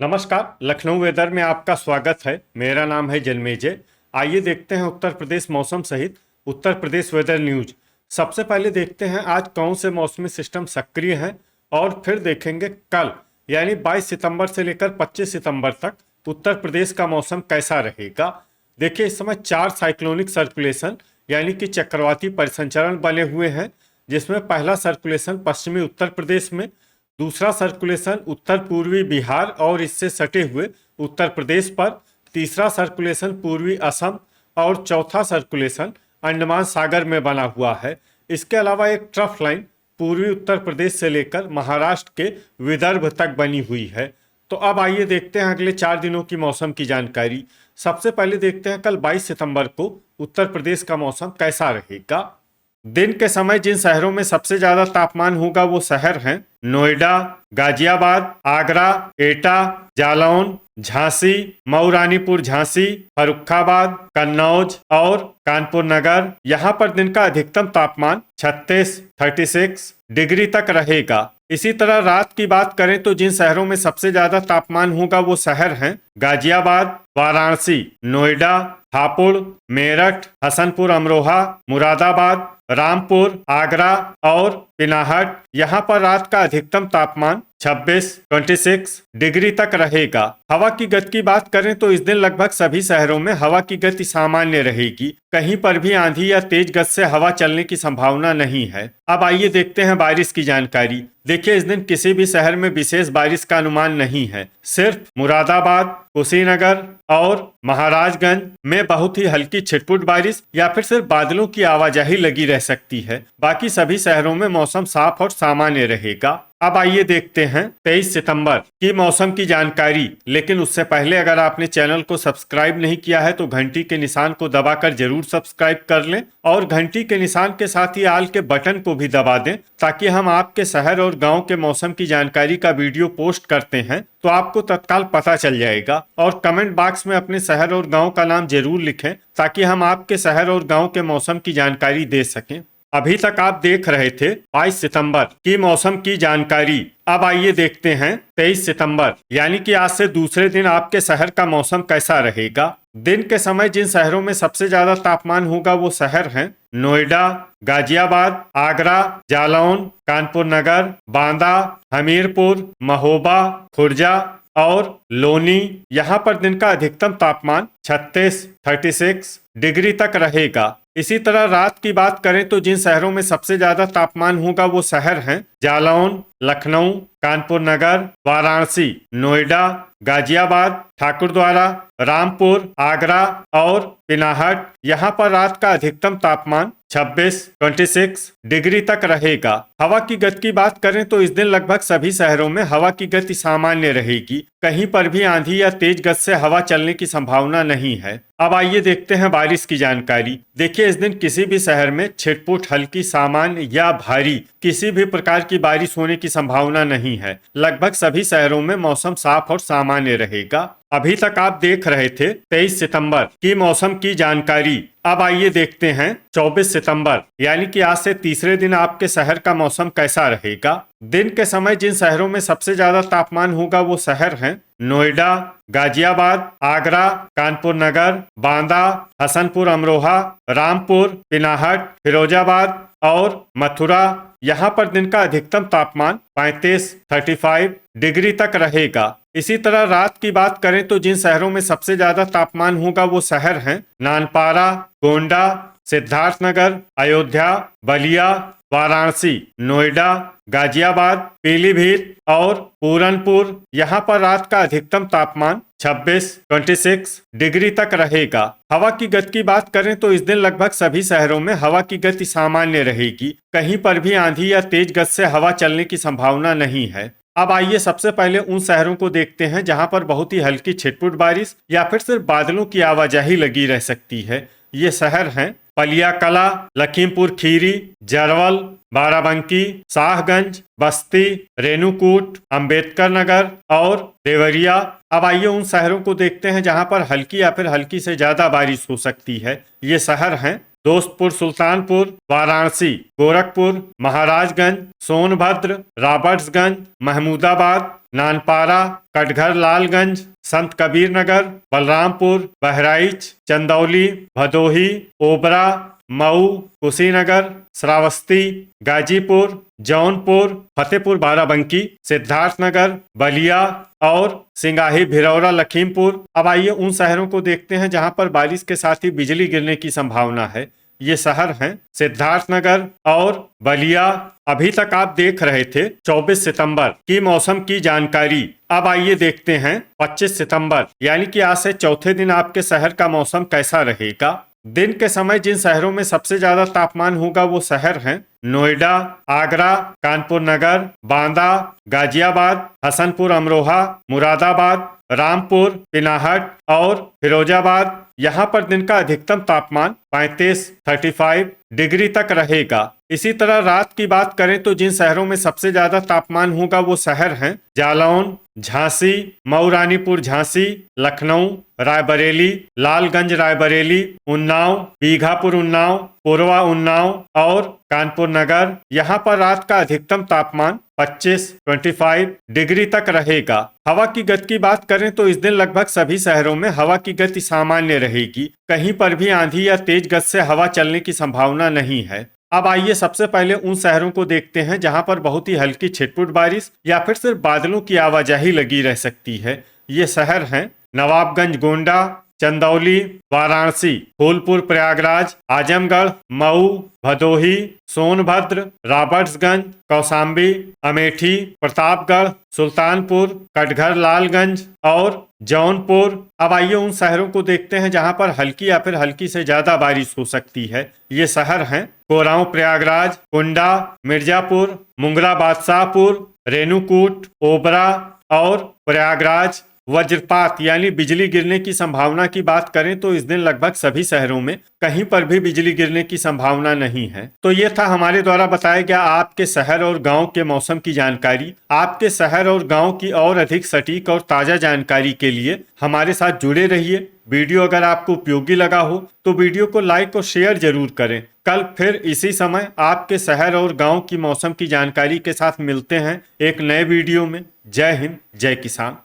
नमस्कार, लखनऊ वेदर में आपका स्वागत है। मेरा नाम है जन्मेजय। आइए देखते हैं उत्तर प्रदेश मौसम सहित उत्तर प्रदेश वेदर न्यूज। सबसे पहले देखते हैं आज कौन से मौसमी सिस्टम सक्रिय हैं और फिर देखेंगे कल यानी 22 सितंबर से लेकर 25 सितंबर तक उत्तर प्रदेश का मौसम कैसा रहेगा। देखिए, इस समय 4 साइक्लोनिक सर्कुलेशन यानी कि चक्रवाती परिसंचरण बने हुए हैं, जिसमें पहला सर्कुलेशन पश्चिमी उत्तर प्रदेश में, दूसरा सर्कुलेशन उत्तर पूर्वी बिहार और इससे सटे हुए उत्तर प्रदेश पर, तीसरा सर्कुलेशन पूर्वी असम और चौथा सर्कुलेशन अंडमान सागर में बना हुआ है। इसके अलावा एक ट्रफ लाइन पूर्वी उत्तर प्रदेश से लेकर महाराष्ट्र के विदर्भ तक बनी हुई है। तो अब आइए देखते हैं अगले 4 दिनों की मौसम की जानकारी। सबसे पहले देखते हैं कल 22 सितंबर को उत्तर प्रदेश का मौसम कैसा रहेगा। दिन के समय जिन शहरों में सबसे ज्यादा तापमान होगा वो शहर हैं नोएडा, गाजियाबाद, आगरा, एटा, जालौन, झांसी, मऊ रानीपुर झांसी, फर्रुखाबाद, कन्नौज और कानपुर नगर। यहाँ पर दिन का अधिकतम तापमान 36 डिग्री तक रहेगा। इसी तरह रात की बात करें तो जिन शहरों में सबसे ज्यादा तापमान होगा वो शहर हैं गाजियाबाद, वाराणसी, नोएडा, हापुड़, मेरठ, हसनपुर अमरोहा, मुरादाबाद, रामपुर, आगरा और पिनाहट। यहाँ पर रात का अधिकतम तापमान 26 डिग्री तक रहेगा। हवा की गति की बात करें तो इस दिन लगभग सभी शहरों में हवा की गति सामान्य रहेगी। कहीं पर भी आंधी या तेज गति से हवा चलने की संभावना नहीं है। अब आइए देखते हैं बारिश की जानकारी। देखिए, इस दिन किसी भी शहर में विशेष बारिश का अनुमान नहीं है। सिर्फ मुरादाबाद, कुशीनगर और महाराजगंज में बहुत ही हल्की छिटपुट बारिश या फिर सिर्फ बादलों की आवाजाही लगी रह सकती है। बाकी सभी शहरों में मौसम साफ और सामान्य रहेगा। अब आइए देखते हैं 23 सितंबर की मौसम की जानकारी। लेकिन उससे पहले अगर आपने चैनल को सब्सक्राइब नहीं किया है तो घंटी के निशान को दबाकर जरूर सब्सक्राइब कर लें और घंटी के निशान के साथ ही आल के बटन को भी दबा दें, ताकि हम आपके शहर और गांव के मौसम की जानकारी का वीडियो पोस्ट करते हैं तो आपको तत्काल पता चल जाएगा। और कमेंट बॉक्स में अपने शहर और गांव का नाम जरूर लिखें ताकि हम आपके शहर और गांव के मौसम की जानकारी दे सकें। अभी तक आप देख रहे थे 22 सितंबर की मौसम की जानकारी। अब आइए देखते हैं 23 सितंबर यानी कि आज से दूसरे दिन आपके शहर का मौसम कैसा रहेगा। दिन के समय जिन शहरों में सबसे ज्यादा तापमान होगा वो शहर हैं नोएडा, गाजियाबाद, आगरा, जालौन, कानपुर नगर, बांदा, हमीरपुर, महोबा, खुर्जा और लोनी। यहाँ पर दिन का अधिकतम तापमान 36 डिग्री तक रहेगा। इसी तरह रात की बात करें तो जिन शहरों में सबसे ज्यादा तापमान होगा वो शहर हैं जालौन, लखनऊ, कानपुर नगर, वाराणसी, नोएडा, गाजियाबाद, ठाकुरद्वारा, रामपुर, आगरा और पिनाहट। यहाँ पर रात का अधिकतम तापमान 26 डिग्री तक रहेगा। हवा की गति की बात करें तो इस दिन लगभग सभी शहरों में हवा की गति सामान्य रहेगी। कहीं पर भी आंधी या तेज गति से हवा चलने की संभावना नहीं है। अब आइए देखते हैं बारिश की जानकारी। देखिए, इस दिन किसी भी शहर में छिटपुट, हल्की, सामान्य या भारी किसी भी प्रकार की बारिश होने की संभावना नहीं है। लगभग सभी शहरों में मौसम साफ और सामान्य रहेगा। अभी तक आप देख रहे थे 23 सितंबर की मौसम की जानकारी। अब आइए देखते हैं 24 सितंबर यानी कि आज से तीसरे दिन आपके शहर का मौसम कैसा रहेगा। दिन के समय जिन शहरों में सबसे ज्यादा तापमान होगा वो शहर हैं नोएडा, गाजियाबाद, आगरा, कानपुर नगर, बांदा, हसनपुर अमरोहा, रामपुर, पिनाहट, फिरोजाबाद और मथुरा। यहाँ पर दिन का अधिकतम तापमान 35 डिग्री तक रहेगा। इसी तरह रात की बात करें तो जिन शहरों में सबसे ज्यादा तापमान होगा वो शहर हैं नानपारा, गोंडा, सिद्धार्थनगर, अयोध्या, बलिया, वाराणसी, नोएडा, गाजियाबाद, पीलीभीत और पूरनपुर। यहाँ पर रात का अधिकतम तापमान 26 डिग्री तक रहेगा। हवा की गति की बात करें तो इस दिन लगभग सभी शहरों में हवा की गति सामान्य रहेगी। कहीं पर भी आंधी या तेज गति से हवा चलने की संभावना नहीं है। अब आइए सबसे पहले उन शहरों को देखते हैं जहां पर बहुत ही हल्की छिटपुट बारिश या फिर सिर्फ बादलों की आवाजाही लगी रह सकती है। ये शहर हैं पलियाकला, लखीमपुर खीरी, जरवल, बाराबंकी, शाहगंज, बस्ती, रेणुकूट, अंबेडकर नगर और देवरिया। अब आइए उन शहरों को देखते हैं जहां पर हल्की या फिर हल्की से ज्यादा बारिश हो सकती है। ये शहर हैं दोस्तपुर, सुल्तानपुर, वाराणसी, गोरखपुर, महाराजगंज, सोनभद्र, रॉबर्ट्सगंज, महमूदाबाद, नानपारा, कटघर लालगंज, संत कबीर नगर, बलरामपुर, बहराइच, चंदौली, भदोही, ओबरा, मऊ, कुशीनगर, श्रावस्ती, गाजीपुर, जौनपुर, फतेहपुर बाराबंकी, सिद्धार्थनगर, बलिया और सिंगाही, भिरौरा, लखीमपुर। अब आइए उन शहरों को देखते हैं जहां पर बारिश के साथ ही बिजली गिरने की संभावना है। ये शहर हैं सिद्धार्थनगर और बलिया। अभी तक आप देख रहे थे 24 सितंबर की मौसम की जानकारी। अब आइए देखते हैं 25 सितंबर यानी कि आज से चौथे दिन आपके शहर का मौसम कैसा रहेगा। दिन के समय जिन शहरों में सबसे ज्यादा तापमान होगा वो शहर हैं नोएडा, आगरा, कानपुर नगर, बांदा, गाजियाबाद, हसनपुर अमरोहा, मुरादाबाद, रामपुर, पिनाहट और फिरोजाबाद। यहाँ पर दिन का अधिकतम तापमान 35 डिग्री तक रहेगा। इसी तरह रात की बात करें तो जिन शहरों में सबसे ज्यादा तापमान होगा वो शहर हैं जालौन, झांसी, मऊ रानीपुर झांसी, लखनऊ, रायबरेली, लालगंज रायबरेली, उन्नाव, बीघापुर उन्नाव, कोरवा उन्नाव और कानपुर नगर। यहाँ पर रात का अधिकतम तापमान 25 डिग्री तक रहेगा। हवा की गति की बात करें तो इस दिन लगभग सभी शहरों में हवा की गति सामान्य रहेगी। कहीं पर भी आंधी या तेज गति से हवा चलने की संभावना नहीं है। अब आइए सबसे पहले उन शहरों को देखते हैं जहां पर बहुत ही हल्की छिटपुट बारिश या फिर सिर्फ बादलों की आवाजाही लगी रह सकती है। ये शहर हैं नवाबगंज गोंडा, चंदौली, वाराणसी, फूलपुर प्रयागराज, आजमगढ़, मऊ, भदोही, सोनभद्र, रॉबर्ट्सगंज, कौशाम्बी, अमेठी, प्रतापगढ़, सुल्तानपुर, कटघर लालगंज और जौनपुर। अब आइए उन शहरों को देखते हैं जहां पर हल्की या फिर हल्की से ज्यादा बारिश हो सकती है। ये शहर हैं कोरांव प्रयागराज, कुंडा, मिर्जापुर, मुंगरा बादशाहपुर, रेणुकूट, ओबरा और प्रयागराज। वज्रपात यानी बिजली गिरने की संभावना की बात करें तो इस दिन लगभग सभी शहरों में कहीं पर भी बिजली गिरने की संभावना नहीं है। तो ये था हमारे द्वारा बताया गया आपके शहर और गांव के मौसम की जानकारी। आपके शहर और गांव की और अधिक सटीक और ताजा जानकारी के लिए हमारे साथ जुड़े रहिए। वीडियो अगर आपको उपयोगी लगा हो तो वीडियो को लाइक और शेयर जरूर करें। कल फिर इसी समय आपके शहर और गांव की मौसम की जानकारी के साथ मिलते हैं एक नए वीडियो में। जय हिंद, जय किसान।